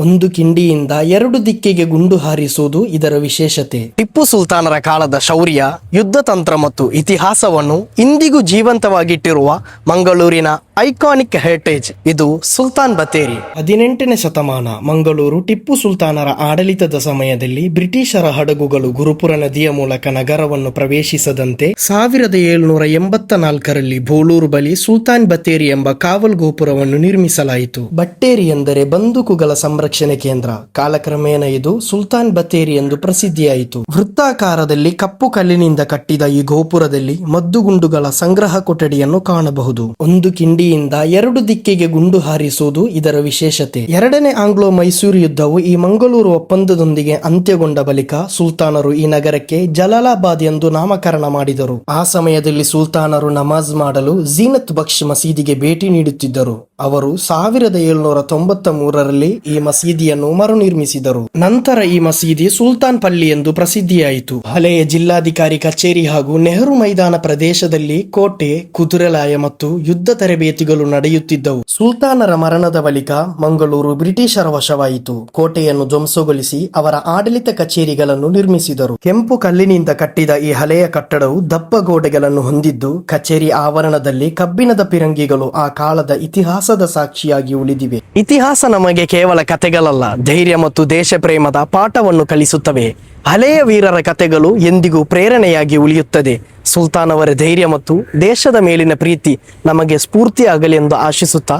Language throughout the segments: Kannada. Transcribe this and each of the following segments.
ಒಂದು ಕಿಂಡಿಯಿಂದ ಎರಡು ದಿಕ್ಕಿಗೆ ಗುಂಡು ಹಾರಿಸುವುದು ಇದರ ವಿಶೇಷತೆ. ಟಿಪ್ಪು ಸುಲ್ತಾನರ ಕಾಲದ ಶೌರ್ಯ, ಯುದ್ಧ ತಂತ್ರ ಮತ್ತು ಇತಿಹಾಸವನ್ನು ಇಂದಿಗೂ ಜೀವಂತವಾಗಿಟ್ಟಿರುವ ಮಂಗಳೂರಿನ ಐಕಾನಿಕ್ ಹೆರಿಟೇಜ್ ಇದು ಸುಲ್ತಾನ್ ಬತ್ತೇರಿ. 18ನೇ ಶತಮಾನ ಮಂಗಳೂರು ಟಿಪ್ಪು ಸುಲ್ತಾನರ ಆಡಳಿತದ ಸಮಯದಲ್ಲಿ ಬ್ರಿಟಿಷರ ಹಡಗುಗಳು ಗುರುಪುರ ನದಿಯ ಮೂಲಕ ನಗರವನ್ನು ಪ್ರವೇಶಿಸದಂತೆ 1784ರಲ್ಲಿ ಬೋಳೂರು ಬಳಿ ಸುಲ್ತಾನ್ ಬತ್ತೇರಿ ಎಂಬ ಕಾವಲ್ ಗೋಪುರವನ್ನು ನಿರ್ಮಿಸಲಾಯಿತು. ಬಟ್ಟೇರಿ ಎಂದರೆ ಬಂದೂಕುಗಳ ಸಂರಕ್ಷಣೆ ಕೇಂದ್ರ. ಕಾಲಕ್ರಮೇಣ ಇದು ಸುಲ್ತಾನ್ ಬತ್ತೇರಿ ಎಂದು ಪ್ರಸಿದ್ಧಿಯಾಯಿತು. ವೃತ್ತಾಕಾರದಲ್ಲಿ ಕಪ್ಪು ಕಲ್ಲಿನಿಂದ ಕಟ್ಟಿದ ಈ ಗೋಪುರದಲ್ಲಿ ಮದ್ದುಗುಂಡುಗಳ ಸಂಗ್ರಹ ಕೊಠಡಿಯನ್ನು ಕಾಣಬಹುದು. ಒಂದು ಕಿಂಡಿಯಿಂದ ಎರಡು ದಿಕ್ಕಿಗೆ ಗುಂಡು ಹಾರಿಸುವುದು ಇದರ ವಿಶೇಷತೆ. ಎರಡನೇ ಆಂಗ್ಲೋ ಮೈಸೂರು ಯುದ್ಧವು ಈ ಮಂಗಳೂರು ಒಪ್ಪಂದದೊಂದಿಗೆ ಅಂತ್ಯಗೊಂಡ ಬಳಿಕ ಸುಲ್ತಾನರು ಈ ನಗರಕ್ಕೆ ಜಲಾಲಾಬಾದ್ ಎಂದು ನಾಮಕರಣ ಮಾಡಿದರು. ಆ ಸಮಯದಲ್ಲಿ ಸುಲ್ತಾನರು ನಮಾಜ್ ಮಾಡಲು ಝೀನತ್ ಬಕ್ಷ್ ಮಸೀದಿಗೆ ಭೇಟಿ ನೀಡುತ್ತಿದ್ದರು. ಅವರು 1793ರಲ್ಲಿ ಈ ಮಸೀದಿಯನ್ನು ಮರುನಿರ್ಮಿಸಿದರು. ನಂತರ ಈ ಮಸೀದಿ ಸುಲ್ತಾನ್ ಪಲ್ಲಿ ಎಂದು ಪ್ರಸಿದ್ಧಿಯಾಯಿತು. ಹಳೆಯ ಜಿಲ್ಲಾಧಿಕಾರಿ ಕಚೇರಿ ಹಾಗೂ ನೆಹರು ಮೈದಾನ ಪ್ರದೇಶದಲ್ಲಿ ಕೋಟೆ, ಕುದುರೆಲಾಯ ಮತ್ತು ಯುದ್ಧ ತರಬೇತಿಗಳು ನಡೆಯುತ್ತಿದ್ದವು. ಸುಲ್ತಾನರ ಮರಣದ ಬಳಿಕ ಮಂಗಳೂರು ಬ್ರಿಟಿಷರ ವಶವಾಯಿತು. ಕೋಟೆಯನ್ನು ಧ್ವಂಸಗೊಳಿಸಿ ಅವರ ಆಡಳಿತ ಕಚೇರಿಗಳನ್ನು ನಿರ್ಮಿಸಿದರು. ಕೆಂಪು ಕಲ್ಲಿನಿಂದ ಕಟ್ಟಿದ ಈ ಹಳೆಯ ಕಟ್ಟಡವು ದಪ್ಪ ಗೋಡೆಗಳನ್ನು ಹೊಂದಿದ್ದು, ಕಚೇರಿ ಆವರಣದಲ್ಲಿ ಕಬ್ಬಿಣದ ಪಿರಂಗಿಗಳು ಆ ಕಾಲದ ಇತಿಹಾಸದ ಸಾಕ್ಷಿಯಾಗಿ ಉಳಿದಿವೆ. ಇತಿಹಾಸ ನಮಗೆ ಕೇವಲ ಕಥೆಗಳಲ್ಲ, ಧೈರ್ಯ ಮತ್ತು ದೇಶ ಪ್ರೇಮದ ಪಾಠವನ್ನು ಕಲಿಸುತ್ತವೆ. ಹಳೆಯ ವೀರರ ಕಥೆಗಳು ಎಂದಿಗೂ ಪ್ರೇರಣೆಯಾಗಿ ಉಳಿಯುತ್ತದೆ. ಸುಲ್ತಾನ್ ಅವರ ಧೈರ್ಯ ಮತ್ತು ದೇಶದ ಮೇಲಿನ ಪ್ರೀತಿ ನಮಗೆ ಸ್ಫೂರ್ತಿಯಾಗಲಿ ಎಂದು ಆಶಿಸುತ್ತಾ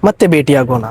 ಮತ್ತೆ ಭೇಟಿಯಾಗೋಣ.